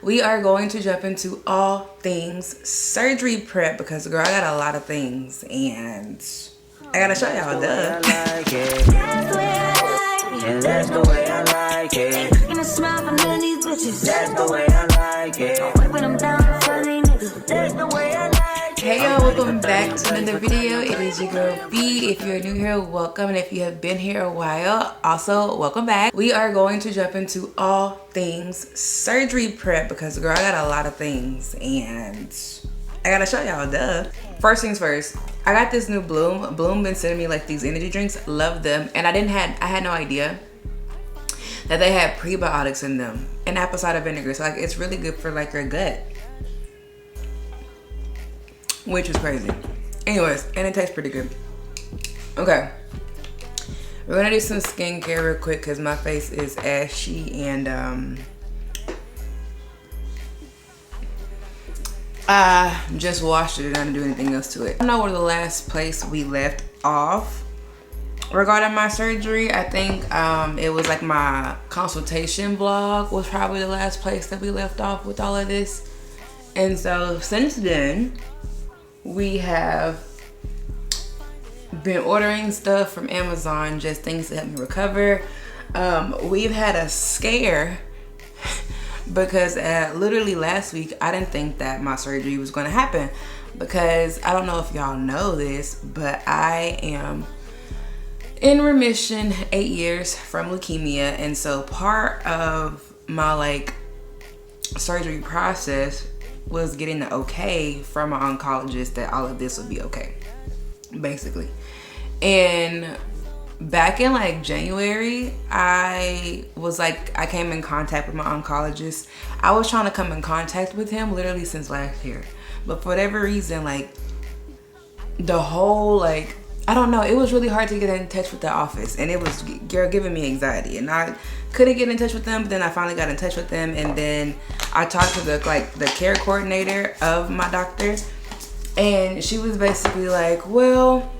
We are going to jump into all things surgery prep because, girl, I got a lot of things and I gotta show y'all, duh. And that's the way I like it. And I smile from none of these bitches. That's the way I like it. When I'm down for these niggas. That's the way I like it. Hey y'all, welcome back to another video. It is your girl B. If you're new here, welcome. And if you have been here a while, also welcome back. We are going to jump into all things surgery prep because, girl, I got a lot of things and I gotta show y'all, duh. First things first, I got this new Bloom. Bloom been sending me like these energy drinks. Love them. And I had no idea that they had prebiotics in them and apple cider vinegar. So like it's really good for like your gut, which is crazy. Anyways, and it tastes pretty good. Okay, we're gonna do some skincare real quick because my face is ashy and I just washed it and I didn't do anything else to it. I don't know where the last place we left off regarding my surgery. I think it was like my consultation vlog was probably the last place that we left off with all of this. And so since then, we have been ordering stuff from Amazon, just things to help me recover. We've had a scare because literally last week, I didn't think that my surgery was gonna happen because I don't know if y'all know this, but I am in remission 8 years from leukemia. And so part of my like surgery process was getting the okay from my oncologist that all of this would be okay, basically. And back in like January, I came in contact with my oncologist. I was trying to come in contact with him literally since last year, but for whatever reason, like the whole like, I don't know, it was really hard to get in touch with the office and it was giving me anxiety and I couldn't get in touch with them. But then I finally got in touch with them and then I talked to the care coordinator of my doctor and she was basically like, well,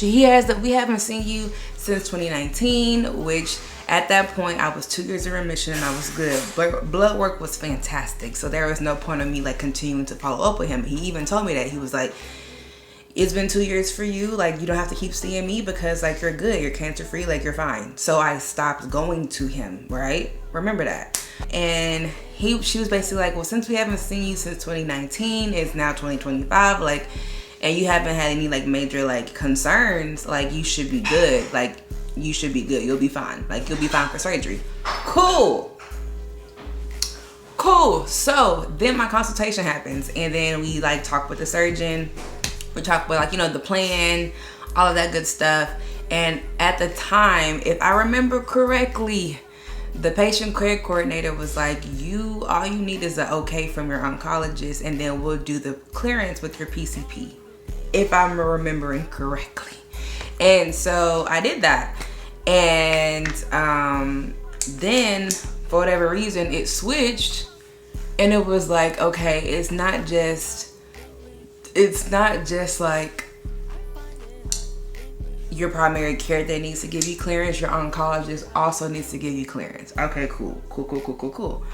we haven't seen you since 2019, which at that point I was 2 years in remission and I was good. But blood work was fantastic. So there was no point of me like continuing to follow up with him. He even told me that. He was like, it's been 2 years for you. Like, you don't have to keep seeing me because like you're good, you're cancer free, like you're fine. So I stopped going to him, right? Remember that. And she was basically like, well, since we haven't seen you since 2019, it's now 2025, like, and you haven't had any like major like concerns, like you should be good. Like you should be good. You'll be fine. Like you'll be fine for surgery. Cool. So then my consultation happens and then we like talk with the surgeon. We talk about like, you know, the plan, all of that good stuff. And at the time, if I remember correctly, the patient care coordinator was like, all you need is an okay from your oncologist and then we'll do the clearance with your PCP, if I'm remembering correctly. And so I did that. And then for whatever reason, it switched and it was like, okay, it's not just like your primary care that needs to give you clearance, your oncologist also needs to give you clearance. Okay, cool.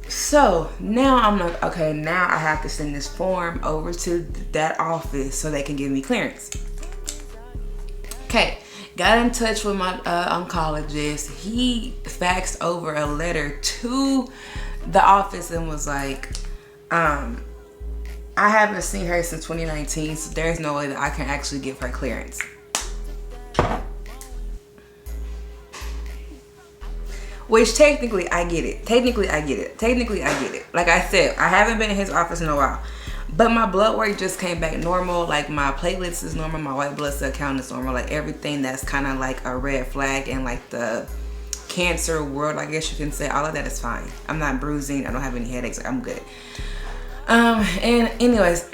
So now I'm like, okay, now I have to send this form over to that office so they can give me clearance. Okay, got in touch with my oncologist. He faxed over a letter to the office and was like, I haven't seen her since 2019, so there's no way that I can actually give her clearance. Which technically I get it. Like I said, I haven't been in his office in a while. But my blood work just came back normal. Like my platelets is normal, my white blood cell count is normal. Like everything that's kind of like a red flag and like the cancer world, I guess you can say, all of that is fine. I'm not bruising, I don't have any headaches, like I'm good. And anyways,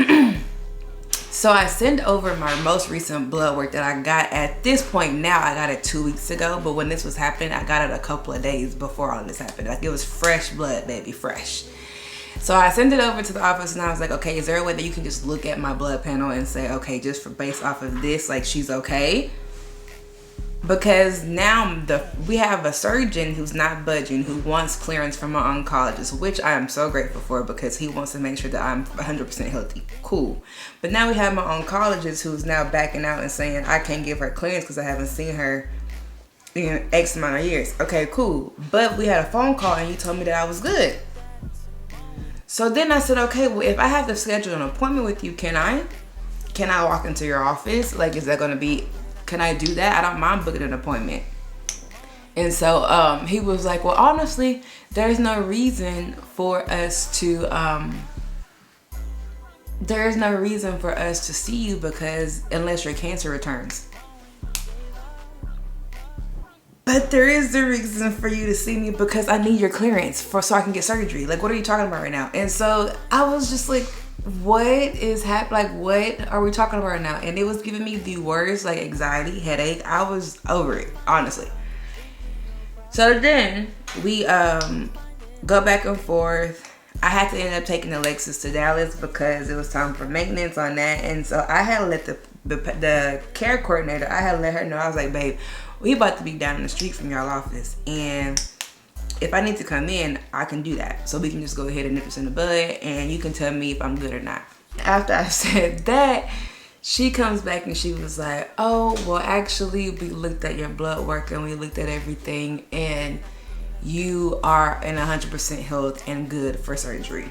so I send over my most recent blood work that I got. At this point now, I got it 2 weeks ago, but when this was happening, I got it a couple of days before all this happened. Like it was fresh blood, baby, fresh. So I sent it over to the office and I was like, okay, is there a way that you can just look at my blood panel and say, okay, just based off of this, like she's okay? because now we have a surgeon who's not budging, who wants clearance from an oncologist, which I am so grateful for, because he wants to make sure that I'm 100% healthy. Cool. But now we have my oncologist who's now backing out and saying I can't give her clearance because I haven't seen her in X amount of years. Okay, cool. But we had a phone call and you told me that I was good. So then I said, okay, well, if I have to schedule an appointment with you, can I walk into your office? Like, is that going to be, can I do that? I don't mind booking an appointment. And so he was like, well, honestly, there's no reason for us to see you, because unless your cancer returns. But there is the reason for you to see me, because I need your clearance so I can get surgery. Like, what are you talking about right now? And so I was just like, what is happening? Like, what are we talking about right now? And it was giving me the worst, like, anxiety, headache. I was over it, honestly. So then we go back and forth. I had to end up taking Alexis to Dallas because it was time for maintenance on that. And so I had let the care coordinator, I had let her know. I was like, babe, we about to be down the street from y'all office, and if I need to come in, I can do that. So we can just go ahead and nip this in the bud, and you can tell me if I'm good or not. After I said that, she comes back and she was like, oh, well, actually, we looked at your blood work and we looked at everything, and you are in 100% health and good for surgery.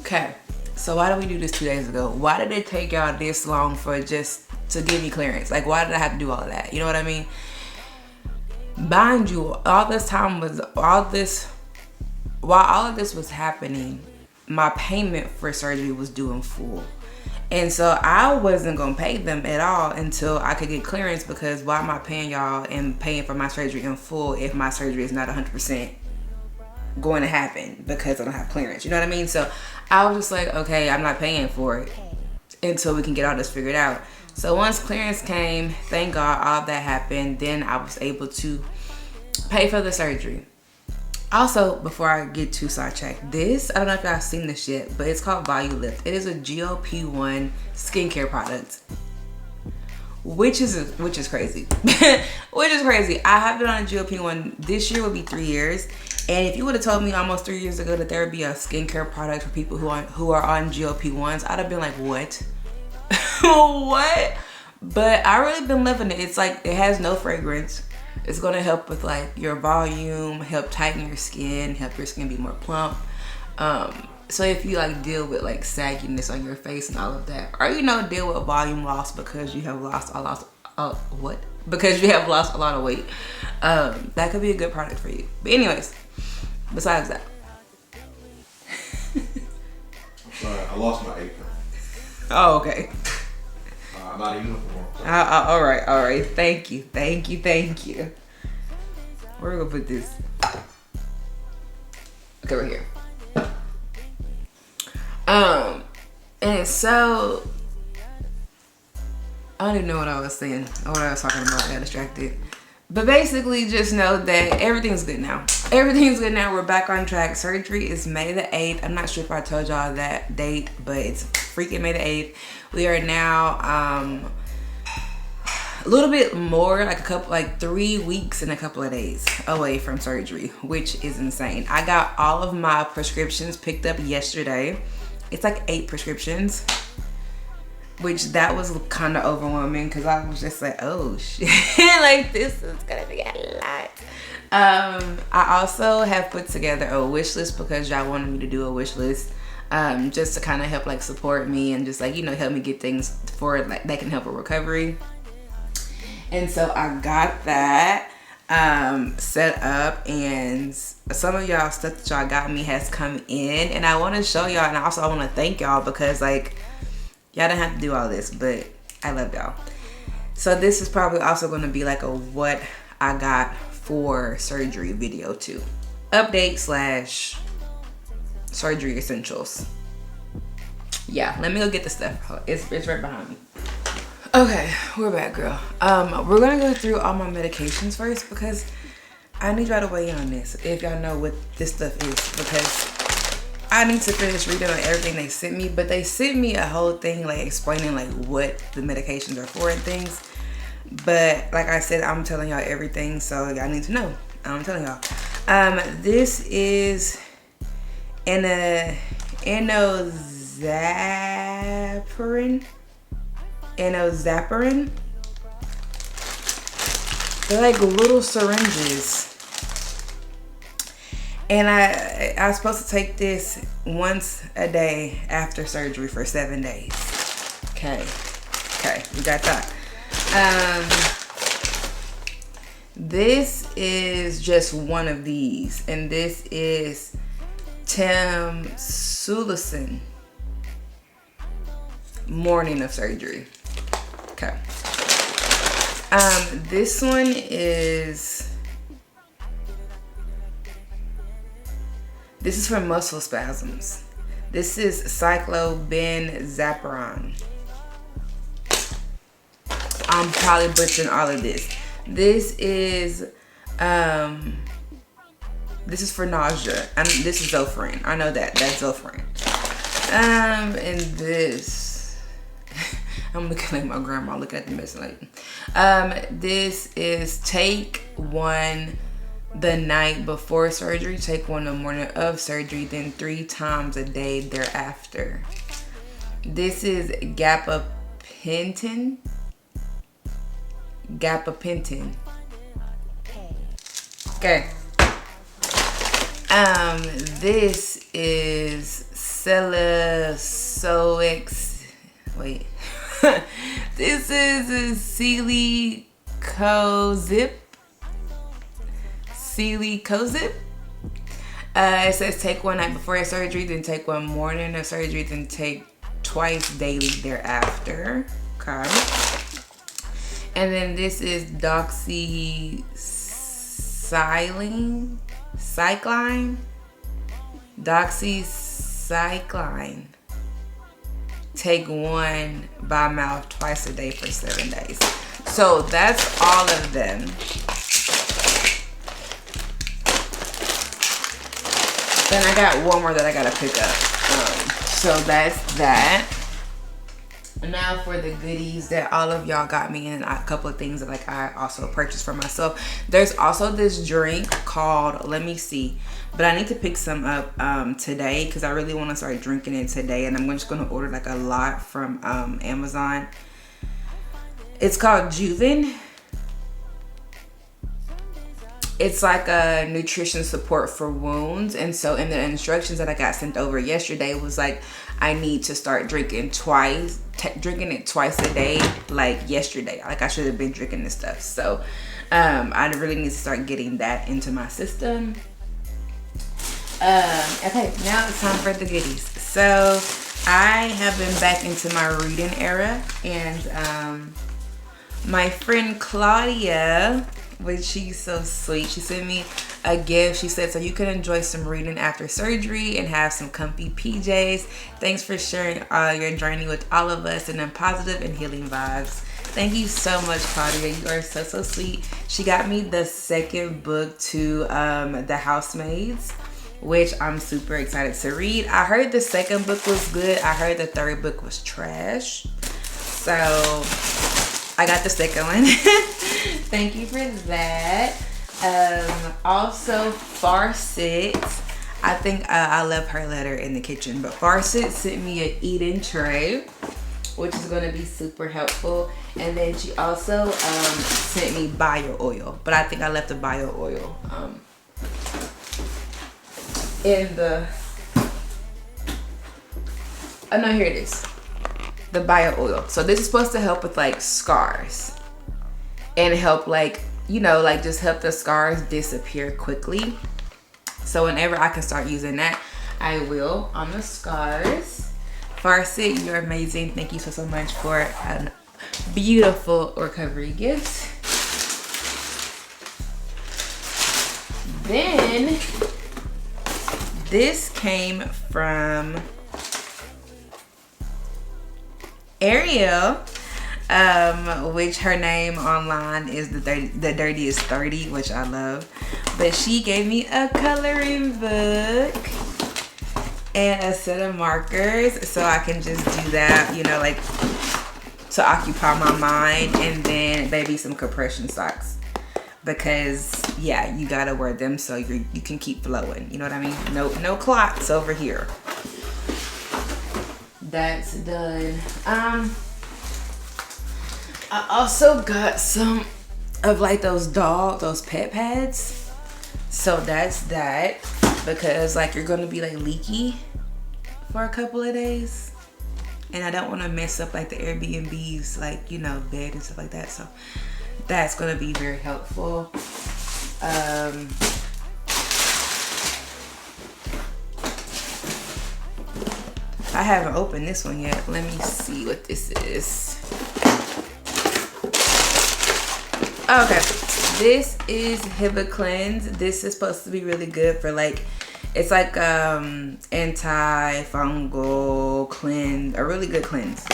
Okay, so why did we do this 2 days ago? Why did it take y'all this long for just to give me clearance? Like, why did I have to do all of that? You know what I mean? Mind you, while all of this was happening, my payment for surgery was due in full. And so I wasn't gonna pay them at all until I could get clearance, because why am I paying y'all and paying for my surgery in full if my surgery is not 100% going to happen because I don't have clearance? You know what I mean? So I was just like, okay, I'm not paying for it until we can get all this figured out. So once clearance came, thank God, all of that happened, then I was able to pay for the surgery. Also, before I get too sidetracked, this, I don't know if y'all seen this yet, but it's called Volulift. It is a GLP-1 skincare product, which is crazy. Which is crazy. I have been on a GLP-1. This year will be 3 years. And if you would have told me almost 3 years ago that there would be a skincare product for people who are on GLP-1s, I'd have been like, what? What? But I really been loving it. It's like, it has no fragrance. It's gonna help with like your volume, help tighten your skin, help your skin be more plump. So if you like deal with like sagginess on your face and all of that, or deal with volume loss because you have lost a lot of weight, that could be a good product for you. But anyways, besides that, I'm sorry, I lost my apron. Oh, okay. I'm out of uniform. All right. Thank you. Where are we gonna put this? Okay, right here. And so I don't even know what I was saying or what I was talking about. I got distracted. But basically, just know that everything's good now. Everything's good now. We're back on track. Surgery is May the 8th. I'm not sure if I told y'all that date, but it's freaking May the 8th. We are now a little bit more, like 3 weeks and a couple of days away from surgery, which is insane. I got all of my prescriptions picked up yesterday. It's like 8 prescriptions, which that was kind of overwhelming because I was just like, oh shit, like this is gonna be a lot. I also have put together a wish list because y'all wanted me to do a wish list, just to kind of help like support me and just like, help me get things for like that can help with recovery. And so I got that set up, and some of y'all stuff that y'all got me has come in, and I want to show y'all, and also I want to thank y'all because like y'all didn't have to do all this, but I love y'all. So this is probably also going to be like a what I got for surgery video too. Update / surgery essentials. Yeah, let me go get the stuff. It's right behind me. Okay, we're back, girl. We're gonna go through all my medications first because I need y'all to weigh in on this if y'all know what this stuff is, because I need to finish reading on everything they sent me, but they sent me a whole thing like explaining like what the medications are for and things. But like I said, I'm telling y'all everything, so y'all need to know. I'm telling y'all. This is enoxaparin. They're like little syringes. And I was supposed to take this once a day after surgery for 7 days. Okay, we got that. This is just one of these, and this is Consultation. Morning of surgery. Okay. This one is. This is for muscle spasms. This is cyclobenzaprine. I'm probably butchering all of this. This is for nausea. This is Zofran. I know that. That's Zofran. And this, I'm looking like my grandma looking at the message lady. This is take one the night before surgery, take one the morning of surgery, then 3 times a day thereafter. This is gabapentin. Okay. This is Celecoxib. Wait. This is Celecoxib. It says take one night before your surgery, then take one morning of surgery, then take twice daily thereafter. Okay. And then this is doxycycline. Take one by mouth twice a day for 7 days. So that's all of them. Then I got one more that I gotta pick up. So that's that. Now for the goodies that all of y'all got me, and a couple of things that like I also purchased for myself. There's also this drink called, let me see, but I need to pick some up today because I really want to start drinking it today, and I'm just going to order like a lot from Amazon. It's called Juven. It's like a nutrition support for wounds, and so in the instructions that I got sent over yesterday was like I need to start drinking it twice a day, like yesterday. Like I should have been drinking this stuff. So I really need to start getting that into my system. Okay, now it's time for the goodies. So I have been back into my reading era, and my friend Claudia, which she's so sweet, she sent me a gift. She said, so you can enjoy some reading after surgery and have some comfy PJs. Thanks for sharing your journey with all of us and then positive and healing vibes. Thank you so much, Claudia. You are so, so sweet. She got me the second book to The Housemaids, which I'm super excited to read. I heard the second book was good. I heard the third book was trash. So I got the second one. Thank you for that. Also, Farsit. I think I left her letter in the kitchen, but Farsit sent me an Eden tray, which is going to be super helpful. And then she also sent me bio oil, but I think I left the bio oil in the, oh no, here it is, the bio oil. So this is supposed to help with like scars and help like, you know, like just help the scars disappear quickly. So whenever I can start using that, I will on the scars. Farsit, you're amazing. Thank you so, so much for a beautiful recovery gift. Then this came from Ariel, which her name online is the Dirtiest 30, which I love. But she gave me a coloring book and a set of markers so I can just do that, you know, like to occupy my mind, and then maybe some compression socks, because yeah, you gotta wear them so you can keep flowing, you know what I mean? No clots over here. That's done. I also got some of like those pet pads, so that's that, because like you're gonna be like leaky for a couple of days, and I don't want to mess up like the Airbnb's, like, you know, bed and stuff like that. So that's gonna be very helpful. I haven't opened this one yet. Let me see what this is. Okay, this is Hiiii Cleanse. This is supposed to be really good for like, it's like antifungal cleanse, a really good cleanse.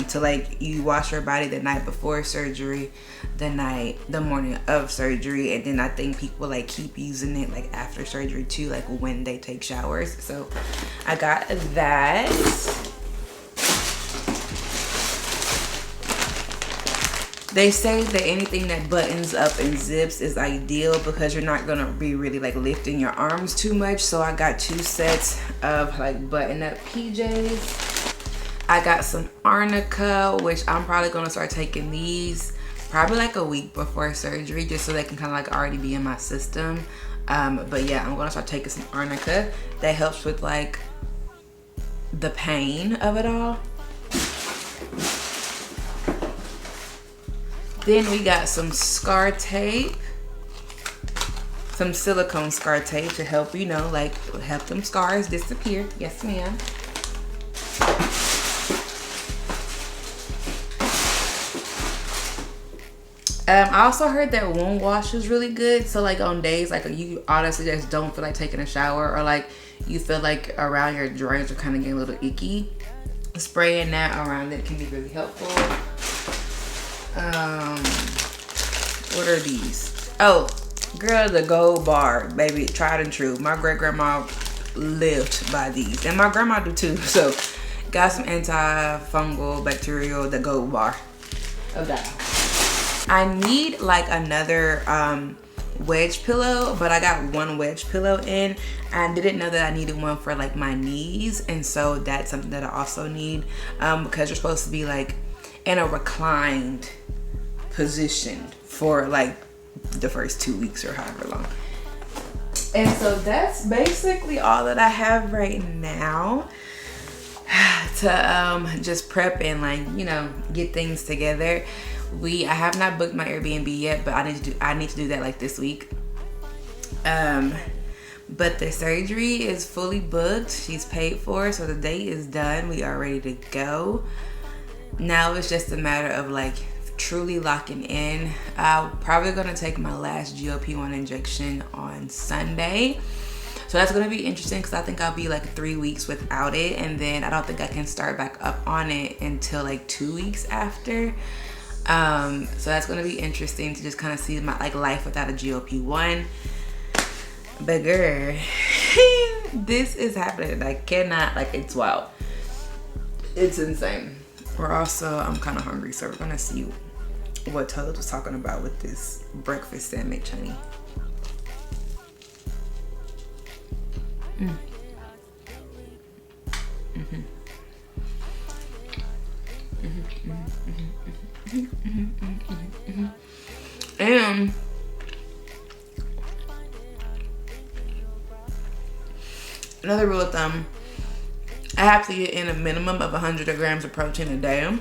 To like, you wash your body the night before surgery, the morning of surgery, and then I think people like keep using it like after surgery too, like when they take showers. So I got that. They say that anything that buttons up and zips is ideal because you're not gonna be really like lifting your arms too much. So I got 2 sets of like button up PJs. I got some arnica, which I'm probably gonna start taking these probably like a week before surgery, just so they can kind of like already be in my system. But yeah, I'm gonna start taking some arnica. That helps with like the pain of it all. Then we got some scar tape, some silicone scar tape to help, you know, like help them scars disappear. Yes, ma'am. I also heard that wound wash is really good. So like on days like you honestly just don't feel like taking a shower, or like you feel like around your joints are kind of getting a little icky, spraying that around it can be really helpful. What are these? Oh, girl, the gold bar, baby, tried and true. My great grandma lived by these, and my grandma do too. So got some antifungal bacterial, the gold bar of that. I need like another wedge pillow, but I got one wedge pillow in. I didn't know that I needed one for like my knees, and so that's something that I also need, because you're supposed to be like in a reclined position for like the first 2 weeks or however long. And so that's basically all that I have right now to just prep and like, you know, get things together. I have not booked my Airbnb yet, but I need to do that like this week. But the surgery is fully booked. She's paid for, so the date is done. We are ready to go. Now it's just a matter of like truly locking in. I'm probably gonna take my last GLP-1 injection on Sunday. So that's gonna be interesting because I think I'll be like 3 weeks without it, and then I don't think I can start back up on it until like 2 weeks after. So that's gonna be interesting to just kind of see my like life without a GLP-1. But girl, this is happening. I cannot, like, it's wild. It's insane. I'm kind of hungry, so we're gonna see what Toad was talking about with this breakfast sandwich, honey. And another rule of thumb, I have to get in a minimum of 100 grams of protein a day,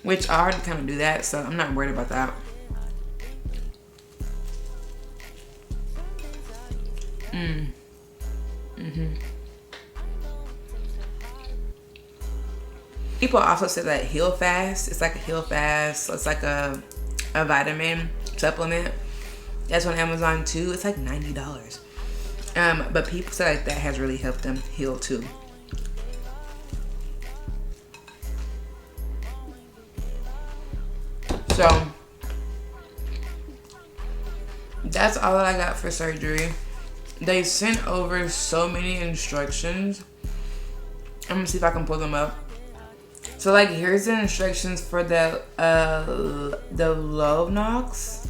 which I already kind of do that, so I'm not worried about that. People also say that Heal Fast, it's like a Heal Fast, so it's like a vitamin supplement. That's on Amazon too. It's like $90. But people say like that has really helped them heal too. So that's all that I got for surgery. They sent over so many instructions. I'm gonna see if I can pull them up So like here's the instructions for the love knocks.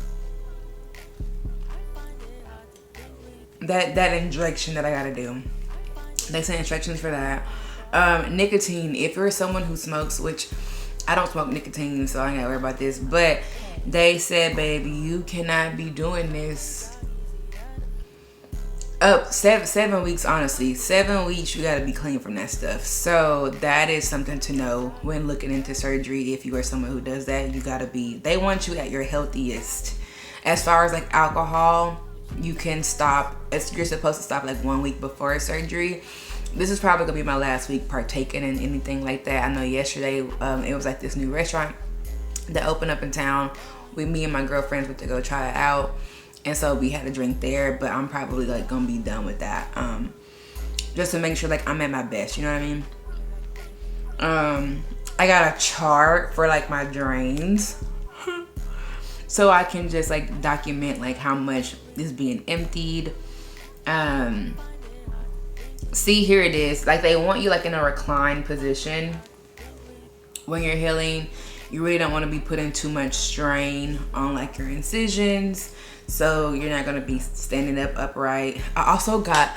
That injection that I gotta do. They sent instructions for that. Nicotine, if you're someone who smokes, which I don't smoke nicotine, so I ain't gotta worry about this, but they said, baby, you cannot be doing this up 7 weeks. Honestly, 7 weeks you got to be clean from that stuff. So that is something to know when looking into surgery. If you are someone who does that, you got to be, they want you at your healthiest. As far as like alcohol, you can stop, you're supposed to stop like 1 week before surgery. This is probably gonna be my last week partaking in anything like that. I know yesterday it was like this new restaurant that opened up in town. Me and my girlfriends went to go try it out, and so we had a drink there, but I'm probably like gonna be done with that, just to make sure like I'm at my best, you know what I mean? I got a chart for like my drains so I can just like document like how much is being emptied. See, here it is. Like they want you like in a reclined position when you're healing. You really don't want to be putting too much strain on like your incisions, so you're not gonna be standing up upright. I also got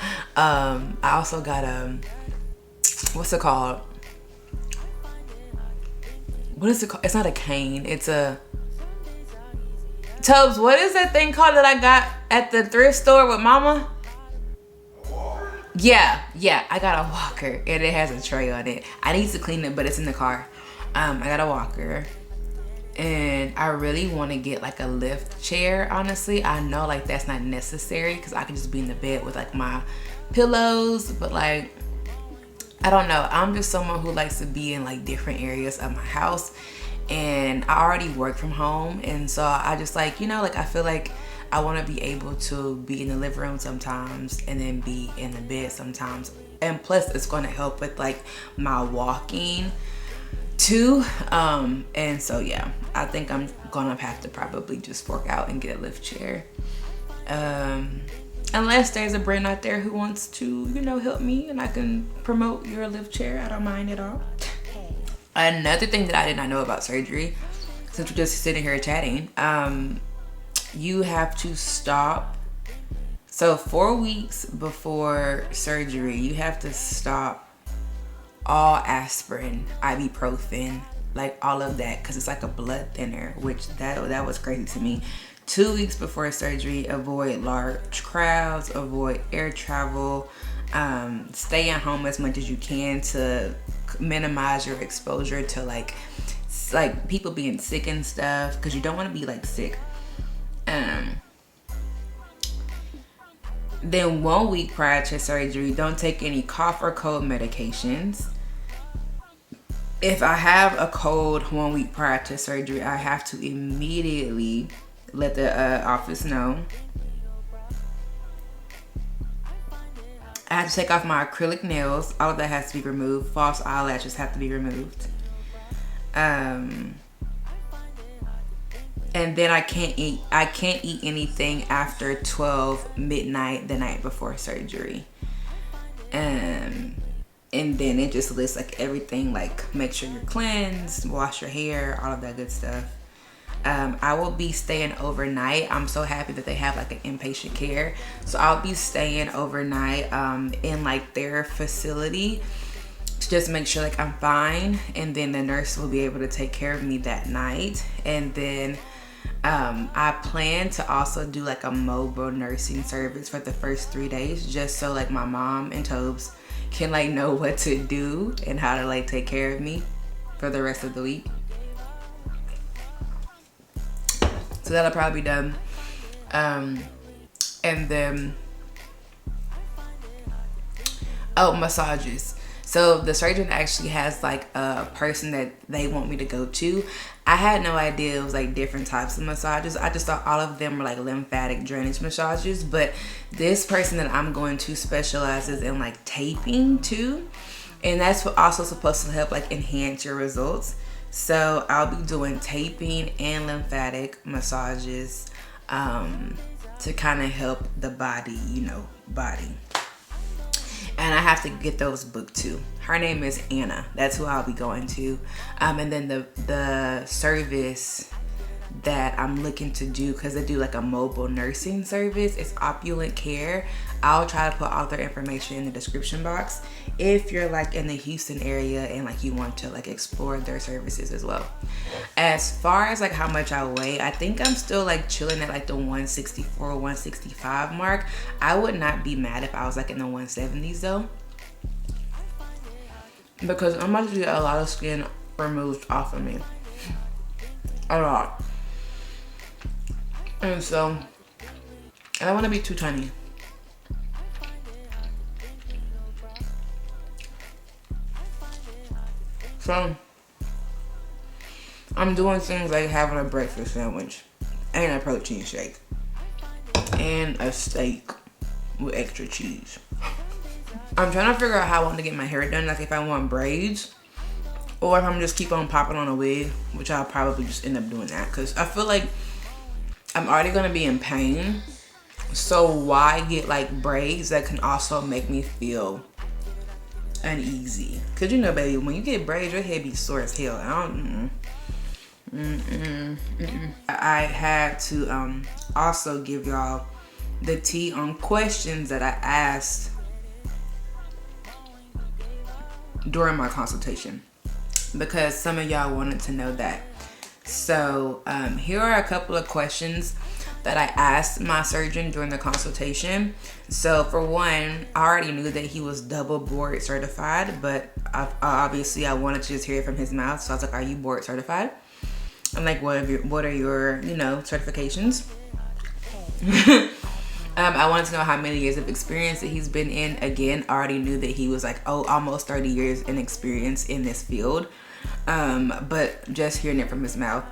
what's it called? What is it called? It's not a cane. It's a Tubbs. What is that thing called that I got at the thrift store with Mama? Yeah, I got a walker and it has a tray on it. I need to clean it, but it's in the car. I got a walker and I really want to get like a lift chair. Honestly, I know like that's not necessary because I can just be in the bed with like my pillows, but like I don't know, I'm just someone who likes to be in like different areas of my house, and I already work from home, and so I just like, you know, like I feel like I want to be able to be in the living room sometimes and then be in the bed sometimes, and plus it's going to help with like my walking too. And so yeah, I think I'm gonna have to probably just fork out and get a lift chair, unless there's a brand out there who wants to, you know, help me and I can promote your lift chair. I don't mind at all. Another thing that I did not know about surgery, since we're just sitting here chatting, you have to stop. So 4 weeks before surgery, you have to stop all aspirin, ibuprofen, like all of that, because it's like a blood thinner, which that was crazy to me. 2 weeks before surgery, avoid large crowds, avoid air travel, stay at home as much as you can to minimize your exposure to like people being sick and stuff, because you don't want to be like sick. Then 1 week prior to surgery, don't take any cough or cold medications. If I have a cold 1 week prior to surgery, I have to immediately let the office know. I have to take off my acrylic nails. All of that has to be removed. False eyelashes have to be removed. And then I can't eat anything after 12 midnight the night before surgery. And then it just lists like everything, like make sure you're cleansed, wash your hair, all of that good stuff. I will be staying overnight. I'm so happy that they have like an inpatient care. So I'll be staying overnight in like their facility to just make sure like I'm fine. And then the nurse will be able to take care of me that night. And then I plan to also do like a mobile nursing service for the first 3 days, just so like my mom and Tobes can like know what to do and how to like take care of me for the rest of the week. So that'll probably be done. And then massages. So the surgeon actually has like a person that they want me to go to. I had no idea it was like different types of massages. I just thought all of them were like lymphatic drainage massages, but this person that I'm going to specializes in like taping too, and that's also supposed to help like enhance your results. So I'll be doing taping and lymphatic massages to kind of help the body, body. and I have to get those booked too. Her name is Anna. That's who I'll be going to. And then the service that I'm looking to do, because they do like a mobile nursing service, it's Opulent Care. I'll try to put all their information in the description box if you're like in the Houston area and like you want to like explore their services as well. As far as like how much I weigh, I think I'm still like chilling at like the 164, 165 mark. I would not be mad if I was like in the 170s though, because I'm about to get a lot of skin removed off of me. A lot. And so I don't want to be too tiny. So I'm doing things like having a breakfast sandwich and a protein shake and a steak with extra cheese. I'm trying to figure out how I want to get my hair done, like if I want braids or if I'm just keep on popping on a wig, which I'll probably just end up doing that because I feel like I'm already gonna be in pain, so why get like braids that can also make me feel uneasy? Cause you know, baby, when you get braids, your head be sore as hell. I had to also give y'all the tea on questions that I asked during my consultation, because some of y'all wanted to know that. So here are a couple of questions that I asked my surgeon during the consultation. So for one, I already knew that he was double board certified, but obviously I wanted to just hear it from his mouth. So I was like, are you board certified? I'm like, what are your, you know, certifications? I wanted to know how many years of experience that he's been in. Again, I already knew that he was like, almost 30 years in experience in this field. But just hearing it from his mouth.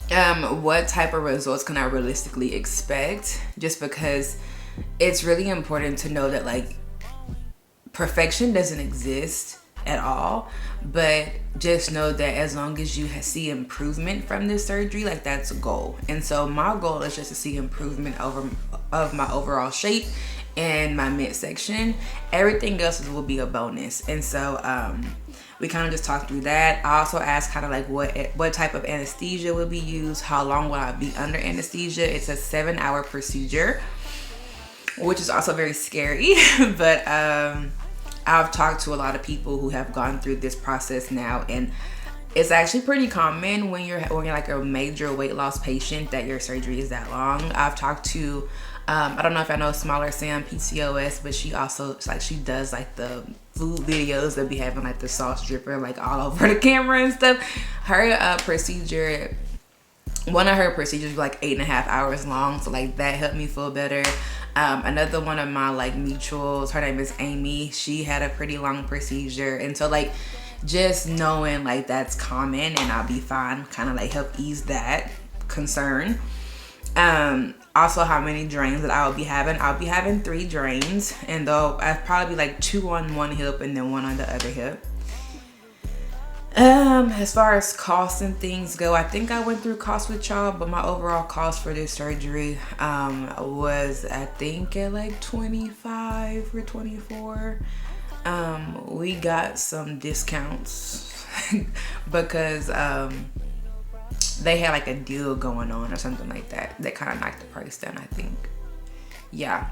What type of results can I realistically expect? Just because it's really important to know that like perfection doesn't exist at all, but just know that as long as you see improvement from this surgery, like that's a goal. And so my goal is just to see improvement of my overall shape and my midsection. Everything else will be a bonus. And so we kind of just talked through that. I also asked kind of like what type of anesthesia will be used, how long will I be under anesthesia. It's a 7-hour procedure, which is also very scary. But I've talked to a lot of people who have gone through this process now, and it's actually pretty common when you're like a major weight loss patient that your surgery is that long. I've talked to I don't know if I know Smaller Sam PCOS, but she also she does like the food videos that be having like the sauce dripping like all over the camera and stuff. Her procedure, one of her procedures was like 8.5 hours long, so like that helped me feel better. Another one of my like mutuals, her name is Amy, she had a pretty long procedure, and so like just knowing like that's common and I'll be fine kind of like help ease that concern. Also how many drains that I'll be having 3 drains, and though I'd probably be like 2 on one hip and then 1 on the other hip. As far as costs and things go, I think I went through costs with y'all, but my overall cost for this surgery was I think at like 25 or 24. We got some discounts because they had like a deal going on or something like that kind of knocked the price down, I think. Yeah.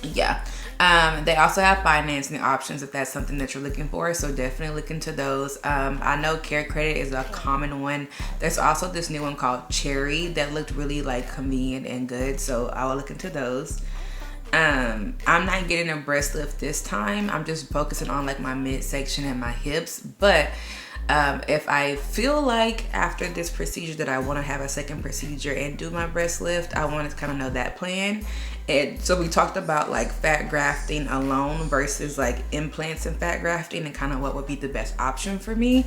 They also have financing options if that's something that you're looking for, so definitely look into those. I know Care Credit is a common one. There's also this new one called Cherry that looked really like convenient and good, so I will look into those. I'm not getting a breast lift this time. I'm just focusing on like my midsection and my hips, but if I feel like after this procedure that I want to have a second procedure and do my breast lift, I want to kind of know that plan. And so we talked about like fat grafting alone versus like implants and fat grafting and kind of what would be the best option for me.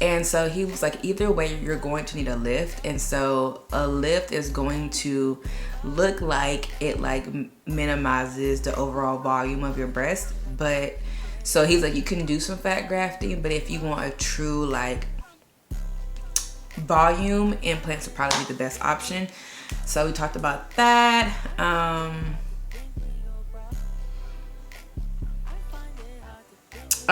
And so he was like, either way, you're going to need a lift. And so a lift is going to look like it like minimizes the overall volume of your breast. But so he's like, you can do some fat grafting, but if you want a true like volume, implants would probably be the best option. So we talked about that.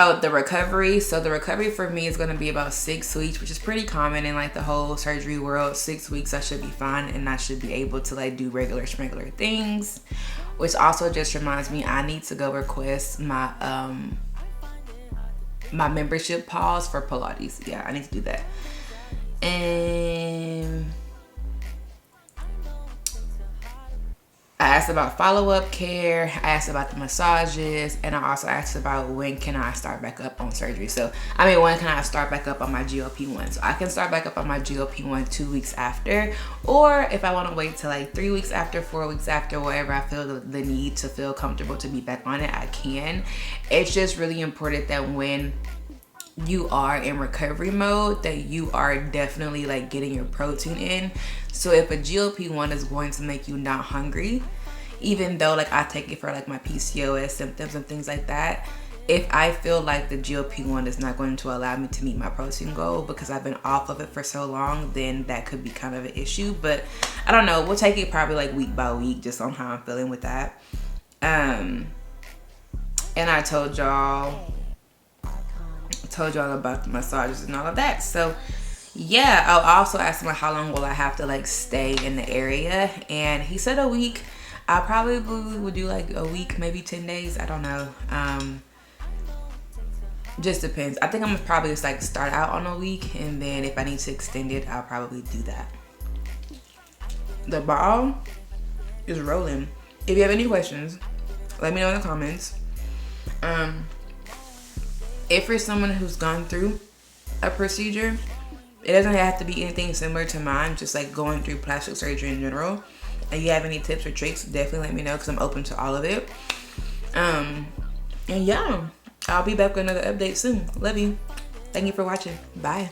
Oh, the recovery. So the recovery for me is going to be about 6 weeks, which is pretty common in like the whole surgery world. 6 weeks I should be fine, and I should be able to like do regular things. Which also just reminds me, I need to go request my my membership pause for Pilates. Yeah, I need to do that. And I asked about follow-up care, I asked about the massages, and I also asked about when can I start back up on surgery. So, when can I start back up on my GLP-1? So I can start back up on my GLP-1 2 weeks after, or if I want to wait till like 3 weeks after, 4 weeks after, wherever I feel the need to feel comfortable to be back on it, I can. It's just really important that when you are in recovery mode, that you are definitely like getting your protein in. So if a GLP-1 is going to make you not hungry, even though like I take it for like my PCOS symptoms and things like that, if I feel like the GLP-1 is not going to allow me to meet my protein goal because I've been off of it for so long, then that could be kind of an issue. But I don't know, we'll take it probably like week by week, just on how I'm feeling with that. And I told y'all about the massages and all of that. So yeah, I also asked him like, how long will I have to like stay in the area, and he said a week. I probably would do like a week, maybe 10 days. I don't know. Just depends. I think I'm gonna probably just like start out on a week, and then if I need to extend it, I'll probably do that. The ball is rolling. If you have any questions, let me know in the comments. If you're someone who's gone through a procedure, it doesn't have to be anything similar to mine, just like going through plastic surgery in general, and you have any tips or tricks, definitely let me know because I'm open to all of it. And yeah, I'll be back with another update soon. Love you. Thank you for watching. Bye.